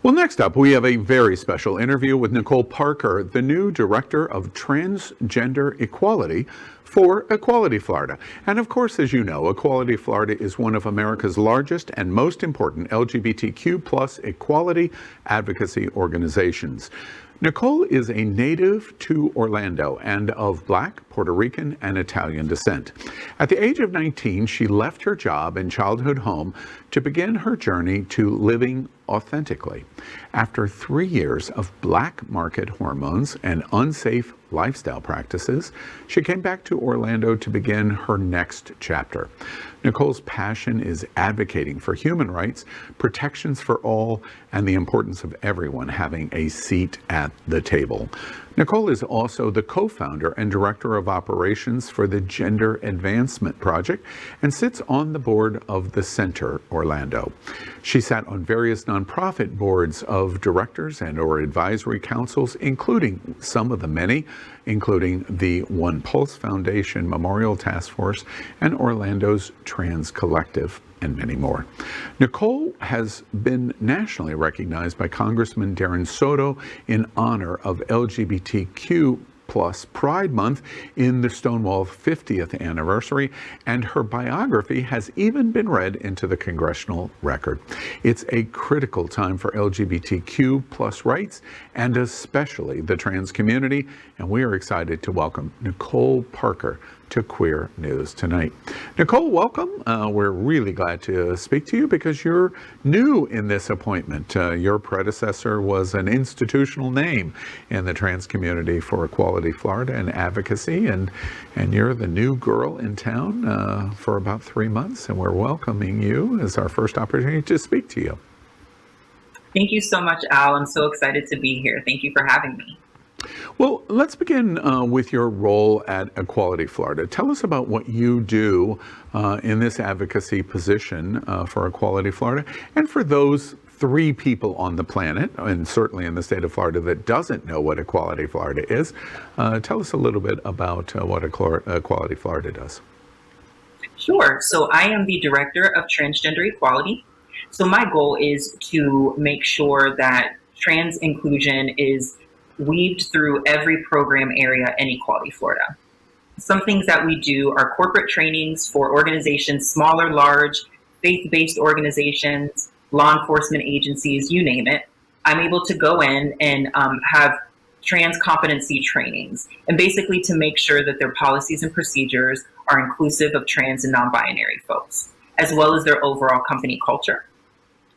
Well, next up, we have a very special interview with Nikole Parker, the new Director of Transgender Equality for Equality Florida. And of course, as you know, Equality Florida is one of America's largest and most important LGBTQ plus equality advocacy organizations. Nikole is a native to Orlando and of Black, Puerto Rican, and Italian descent. At the age of 19, she left her job and childhood home to begin her journey to living authentically. After 3 years of black market hormones and unsafe lifestyle practices, she came back to Orlando to begin her next chapter. Nikole's passion is advocating for human rights, protections for all, and the importance of everyone having a seat at the table. Nikole is also the co-founder and director of operations for the Gender Advancement Project and sits on the board of the Center Orlando. She sat on various nonprofit boards of directors and or advisory councils, including some of the many, including the One Pulse Foundation Memorial Task Force and Orlando's Trans Collective, and many more. Nikole has been nationally recognized by Congressman Darren Soto in honor of LGBTQ plus Pride Month in the Stonewall 50th anniversary, and her biography has even been read into the congressional record. It's a critical time for LGBTQ plus rights, and especially the trans community, and we are excited to welcome Nikole Parker to Queer News Tonight. Nikole, welcome. We're really glad to speak to you because you're new in this appointment. Your predecessor was an institutional name in the trans community for Equality Florida and advocacy, and you're the new girl in town for about 3 months, and we're welcoming you as our first opportunity to speak to you. Thank you so much, Al. I'm so excited to be here. Thank you for having me. Well, let's begin with your role at Equality Florida. Tell us about what you do in this advocacy position for Equality Florida. And for those 3 people on the planet, and certainly in the state of Florida, that doesn't know what Equality Florida is, tell us a little bit about what Equality Florida does. Sure. So I am the Director of Transgender Equality. So my goal is to make sure that trans inclusion is weaved through every program area in Equality Florida. Some things that we do are corporate trainings for organizations, small or large, faith-based organizations, law enforcement agencies, you name it. I'm able to go in and have trans competency trainings, and basically to make sure that their policies and procedures are inclusive of trans and non-binary folks, as well as their overall company culture.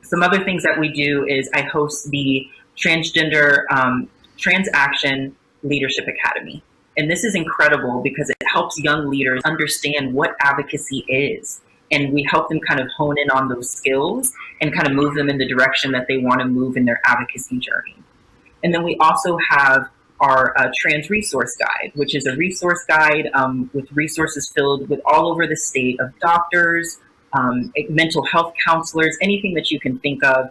Some other things that we do is I host the Transgender Trans Action Leadership Academy. And this is incredible because it helps young leaders understand what advocacy is. And we help them kind of hone in on those skills and kind of move them in the direction that they want to move in their advocacy journey. And then we also have our Trans Resource Guide, which is a resource guide with resources filled with all over the state of doctors, mental health counselors, anything that you can think of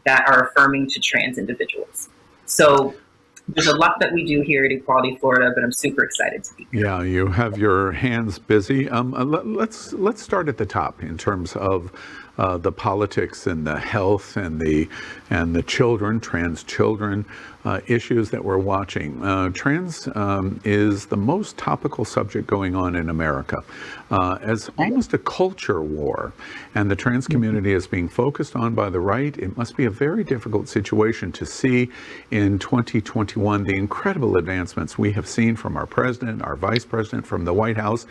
that are affirming to trans individuals. So there's a lot that we do here at Equality Florida, but I'm super excited to be here. Yeah, you have your hands busy. Let's start at the top in terms of the politics and the health and the children, trans children issues that we're watching. Trans is the most topical subject going on in America as almost a culture war, and the trans community is being focused on by the right. It must be a very difficult situation to see in 2021 the incredible advancements we have seen from our president, our vice president, from the White House.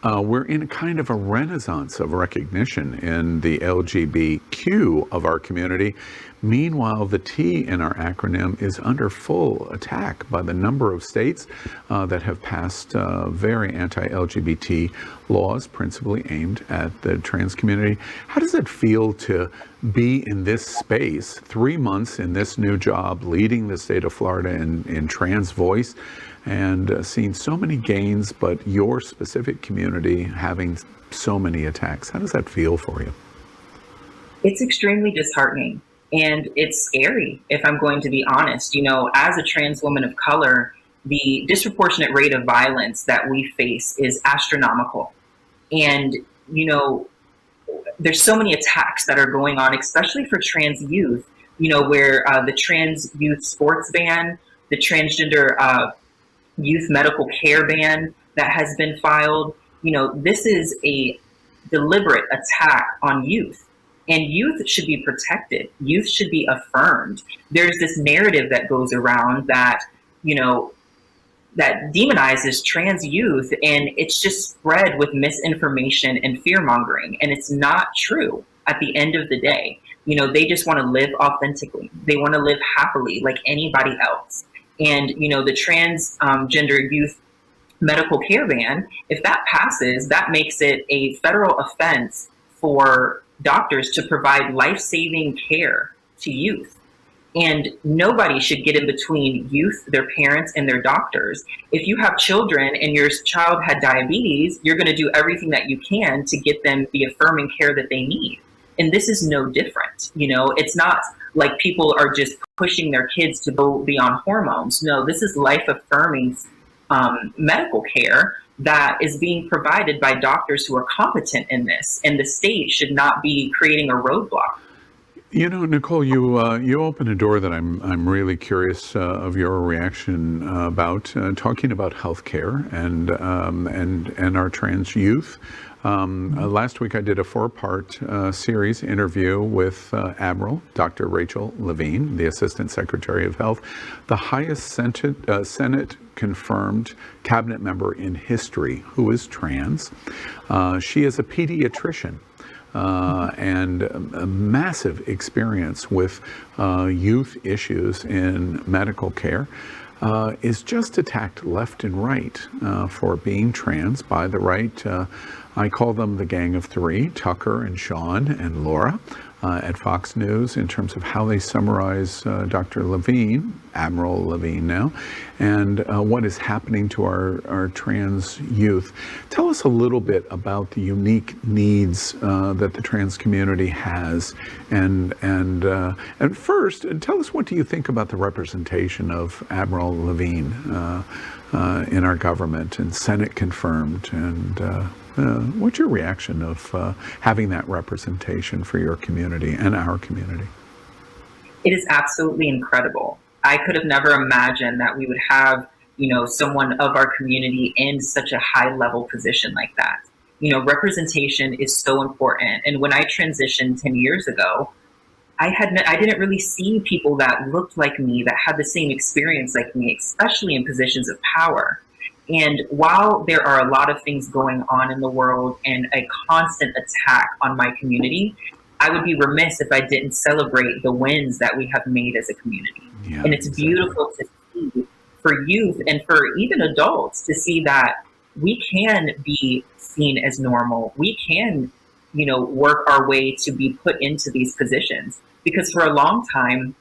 We're in a kind of a renaissance of recognition in the LGBTQ of our community. Meanwhile, the T in our acronym is under full attack by the number of states that have passed very anti-LGBT laws, principally aimed at the trans community. How does it feel to be in this space, 3 months in this new job, leading the state of Florida in trans voice, and seeing so many gains, but your specific community having so many attacks? How does that feel for you? It's extremely disheartening, and it's scary, if I'm going to be honest. You know, as a trans woman of color, the disproportionate rate of violence that we face is astronomical. And, you know, there's so many attacks that are going on, especially for trans youth, where the trans youth sports ban, the transgender youth medical care ban that has been filed. This is a deliberate attack on youth. And youth should be protected. Youth should be affirmed. There's this narrative that goes around that, that demonizes trans youth, and it's just spread with misinformation and fear mongering. And it's not true at the end of the day. They just want to live authentically. They want to live happily like anybody else. And, the transgender youth medical care ban, if that passes, that makes it a federal offense for doctors to provide life-saving care to youth. And nobody should get in between youth, their parents, and their doctors. If you have children and your child had diabetes, you're going to do everything that you can to get them the affirming care that they need. And this is no different. It's not like people are just pushing their kids to go be on hormones. No, this is life-affirming medical care that is being provided by doctors who are competent in this, and the state should not be creating a roadblock. Nicole, you open a door that I'm really curious of your reaction about, talking about healthcare and our trans youth. Last week I did a 4-part series interview with Admiral Dr. Rachel Levine, the Assistant Secretary of Health, the highest Senate confirmed cabinet member in history who is trans. She is a pediatrician. And a massive experience with youth issues in medical care, is just attacked left and right for being trans by the right. I call them the Gang of Three, Tucker and Sean and Laura at Fox News, in terms of how they summarize Dr. Levine, Admiral Levine now, and what is happening to our trans youth. Tell us a little bit about the unique needs that the trans community has, and first, tell us, what do you think about the representation of Admiral Levine in our government and Senate confirmed, and what's your reaction of having that representation for your community and our community? It is absolutely incredible. I could have never imagined that we would have, someone of our community in such a high level position like that. Representation is so important. And when I transitioned 10 years ago, I didn't really see people that looked like me, that had the same experience like me, especially in positions of power. And while there are a lot of things going on in the world and a constant attack on my community, I would be remiss if I didn't celebrate the wins that we have made as a community. Yeah, and it's beautiful to see for youth and for even adults to see that we can be seen as normal. We can, work our way to be put into these positions, because for a long time,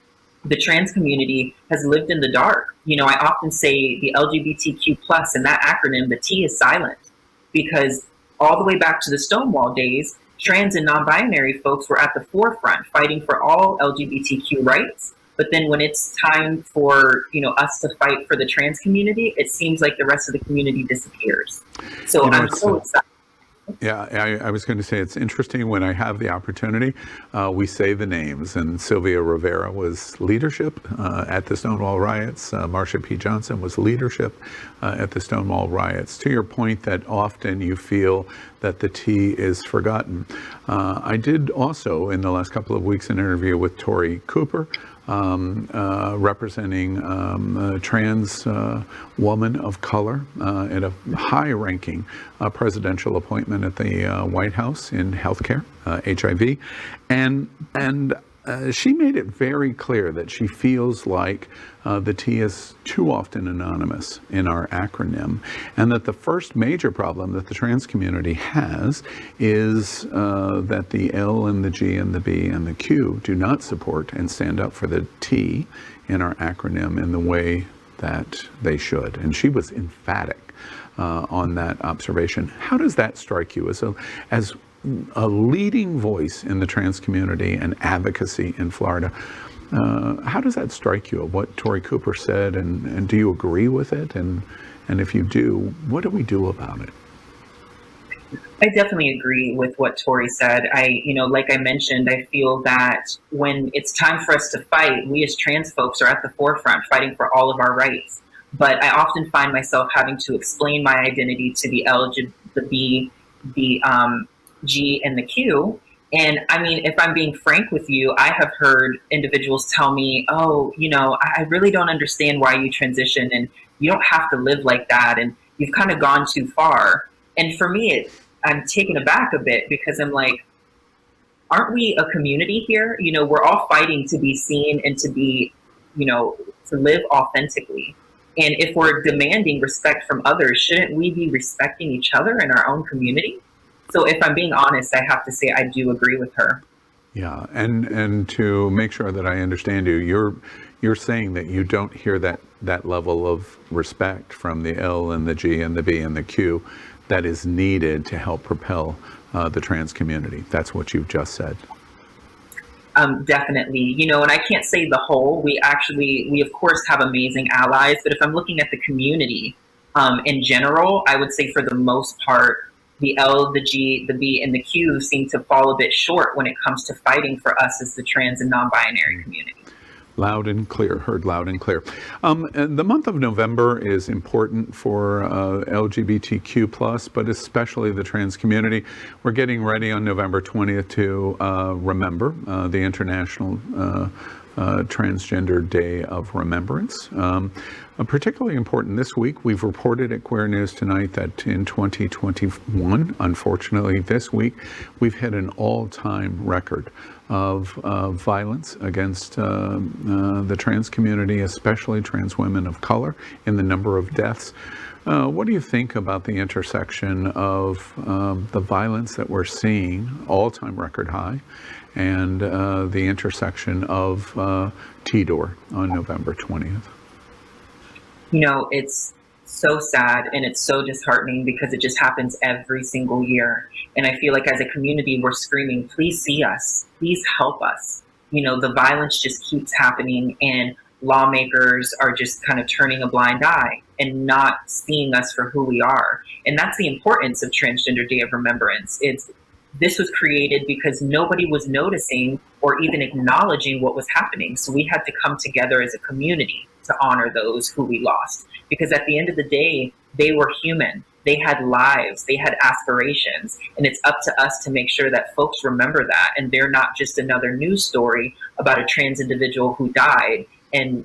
the trans community has lived in the dark. I often say the LGBTQ plus, and that acronym, the T, is silent, because all the way back to the Stonewall days, trans and non-binary folks were at the forefront fighting for all LGBTQ rights. But then when it's time for us to fight for the trans community, it seems like the rest of the community disappears. So I'm so excited. Yeah, I was going to say, it's interesting when I have the opportunity, we say the names, and Sylvia Rivera was leadership at the Stonewall riots. Marsha P. Johnson was leadership at the Stonewall riots. To your point that often you feel that the T is forgotten. I did also, in the last couple of weeks, an interview with Tori Cooper, representing a trans woman of color at a high-ranking presidential appointment at the White House in healthcare, HIV, and she made it very clear that she feels like the T is too often anonymous in our acronym, and that the first major problem that the trans community has is that the L and the G and the B and the Q do not support and stand up for the T in our acronym in the way that they should. And she was emphatic on that observation. How does that strike you as a leading voice in the trans community and advocacy in Florida? How does that strike you, of what Tori Cooper said, and do you agree with it? And if you do, what do we do about it? I definitely agree with what Tori said. Like I mentioned, I feel that when it's time for us to fight, we as trans folks are at the forefront fighting for all of our rights. But I often find myself having to explain my identity to the L, the B, the G, and the Q. And I mean, if I'm being frank with you, I have heard individuals tell me, oh, I really don't understand why you transition and you don't have to live like that. And you've kind of gone too far. And for me, I'm taken aback a bit because I'm like, aren't we a community here? We're all fighting to be seen and to be, to live authentically. And if we're demanding respect from others, shouldn't we be respecting each other in our own community? So if I'm being honest, I have to say I do agree with her. Yeah, and to make sure that I understand you, you're saying that you don't hear that level of respect from the L and the G and the B and the Q that is needed to help propel the trans community. That's what you've just said. Definitely, and I can't say the whole. We of course have amazing allies, but if I'm looking at the community in general, I would say for the most part, the L, the G, the B, and the Q seem to fall a bit short when it comes to fighting for us as the trans and non-binary community. Loud and clear, heard loud and clear. And the month of November is important for LGBTQ+, but especially the trans community. We're getting ready on November 20th to remember the International Transgender Day of Remembrance. Particularly important this week, we've reported at Queer News Tonight that in 2021, unfortunately this week, we've hit an all-time record of violence against the trans community, especially trans women of color, in the number of deaths. What do you think about the intersection of the violence that we're seeing, all-time record high, and the intersection of TDOR on November 20th? It's so sad and it's so disheartening because it just happens every single year. And I feel like as a community, we're screaming, please see us, please help us. The violence just keeps happening and lawmakers are just kind of turning a blind eye and not seeing us for who we are. And that's the importance of Transgender Day of Remembrance. This was created because nobody was noticing or even acknowledging what was happening. So we had to come together as a community to honor those who we lost. Because at the end of the day, they were human. They had lives, they had aspirations. And it's up to us to make sure that folks remember that. And they're not just another news story about a trans individual who died. And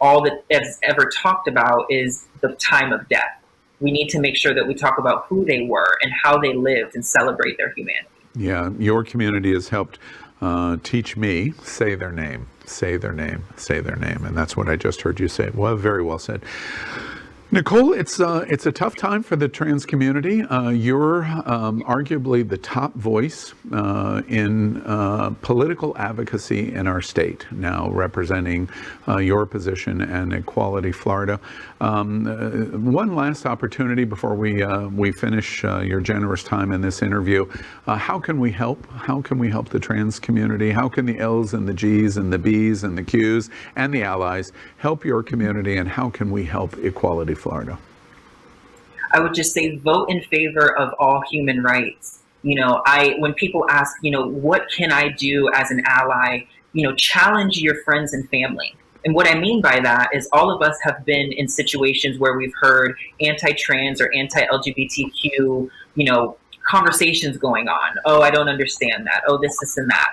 all that is ever talked about is the time of death. We need to make sure that we talk about who they were and how they lived and celebrate their humanity. Yeah, your community has helped teach me, say their name, say their name, say their name. And that's what I just heard you say. Well, very well said. Nicole, it's a tough time for the trans community. You're arguably the top voice in political advocacy in our state, now representing your position and Equality Florida. One last opportunity before we finish your generous time in this interview. How can we help? How can we help the trans community? How can the L's and the G's and the B's and the Q's and the allies help your community? And how can we help Equality Florida? I would just say vote in favor of all human rights. When people ask, what can I do as an ally? Challenge your friends and family. And what I mean by that is all of us have been in situations where we've heard anti-trans or anti-LGBTQ, conversations going on. Oh, I don't understand that. Oh, this, and that.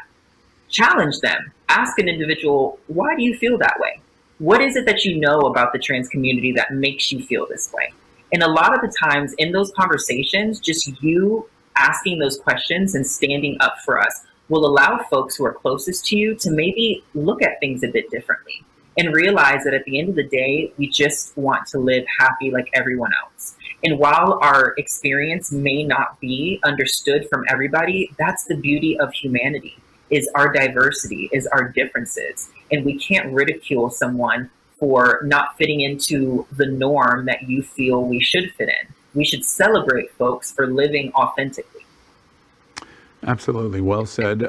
Challenge them. Ask an individual, why do you feel that way? What is it that you know about the trans community that makes you feel this way? And a lot of the times in those conversations, just you asking those questions and standing up for us will allow folks who are closest to you to maybe look at things a bit differently and realize that at the end of the day, we just want to live happy like everyone else. And while our experience may not be understood from everybody, that's the beauty of humanity, is our diversity, is our differences. And we can't ridicule someone for not fitting into the norm that you feel we should fit in. We should celebrate folks for living authentically. Absolutely. Well said.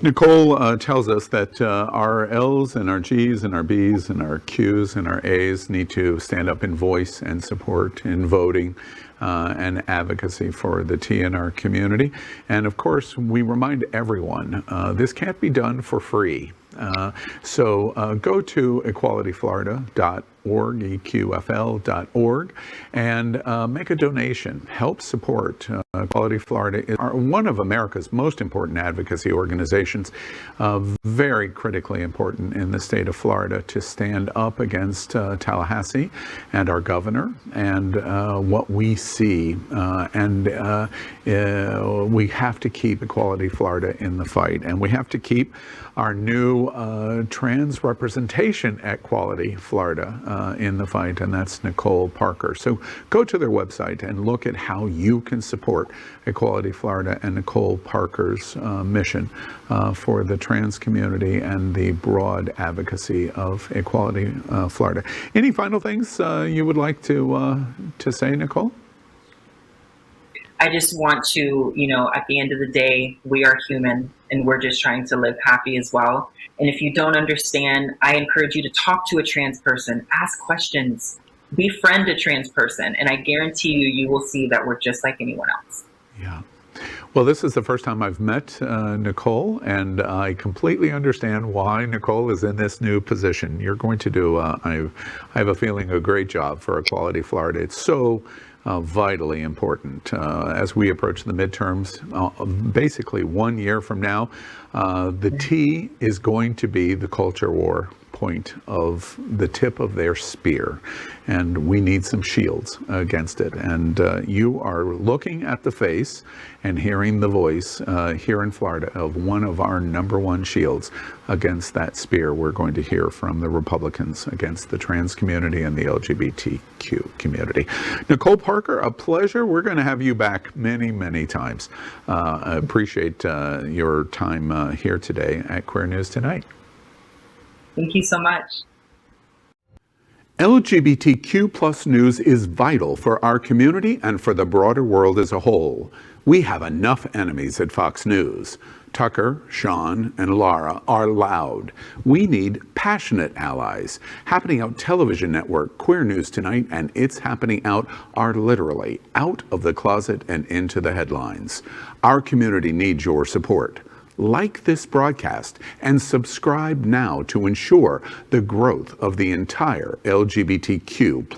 Nicole tells us that our L's and our G's and our B's and our Q's and our A's need to stand up in voice and support in voting and advocacy for the T in our community. And of course, we remind everyone, this can't be done for free. So go to equalityflorida.org, eqfl.org, and make a donation. Help support. Equality Florida is one of America's most important advocacy organizations, very critically important in the state of Florida to stand up against Tallahassee and our governor and what we see. And we have to keep Equality Florida in the fight, and we have to keep our new trans representation at Equality Florida in the fight, and that's Nikole Parker. So go to their website and look at how you can support Equality Florida and Nikole Parker's mission for the trans community and the broad advocacy of Equality Florida. Any final things you would like to say, Nikole? I just want to, at the end of the day, we are human and we're just trying to live happy as well. And if you don't understand, I encourage you to talk to a trans person, ask questions, befriend a trans person, and I guarantee you, you will see that we're just like anyone else. Yeah. Well, this is the first time I've met Nikole, and I completely understand why Nikole is in this new position. You're going to do, I have a feeling, a great job for Equality Florida. It's so vitally important as we approach the midterms. Basically 1 year from now, the T is going to be the culture war point of the tip of their spear, and we need some shields against it. And you are looking at the face and hearing the voice here in Florida of one of our #1 shields against that spear we're going to hear from the Republicans against the trans community and the LGBTQ community. Nikole Parker, a pleasure. We're going to have you back many, many times. I appreciate your time here today at Queer News Tonight. Thank you so much. LGBTQ plus news is vital for our community and for the broader world as a whole. We have enough enemies at Fox News. Tucker, Sean, and Laura are loud. We need passionate allies. Happening Out Television Network, Queer News Tonight, and It's Happening Out are literally out of the closet and into the headlines. Our community needs your support. Like this broadcast and subscribe now to ensure the growth of the entire LGBTQ+